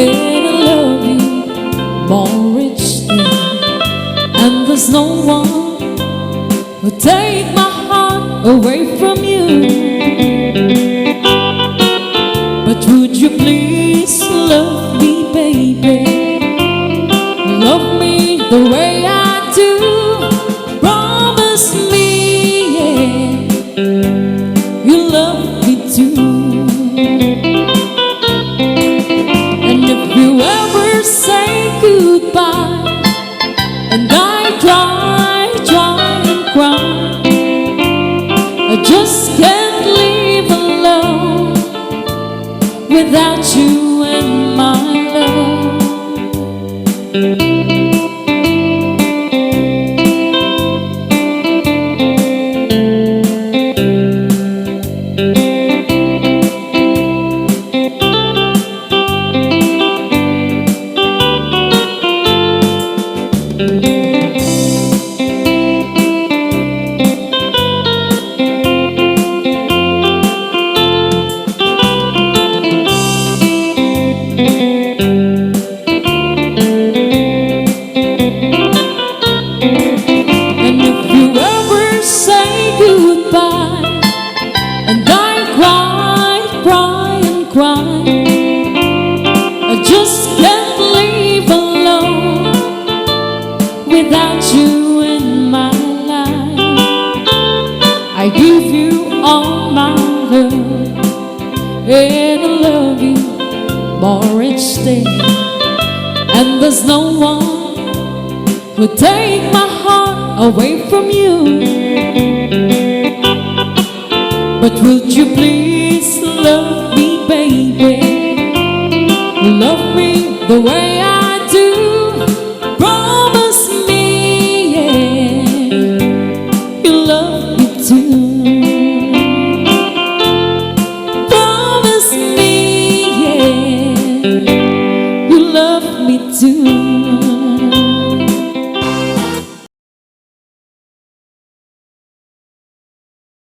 and I love you more each day. And there's no one who'll take my heart away from you. But would you please love me, baby? Love me the way I do. Promise me, yeah, you love me too. And if you ever say goodbye and I cry, try and cry, I just can't live alone without you and my love. And if you ever say goodbye and I cry, cry and cry, I just can't live alone without you in my life. I give you all my love and I love you more each day. And there's no one who'll take my heart away from you. But would you please love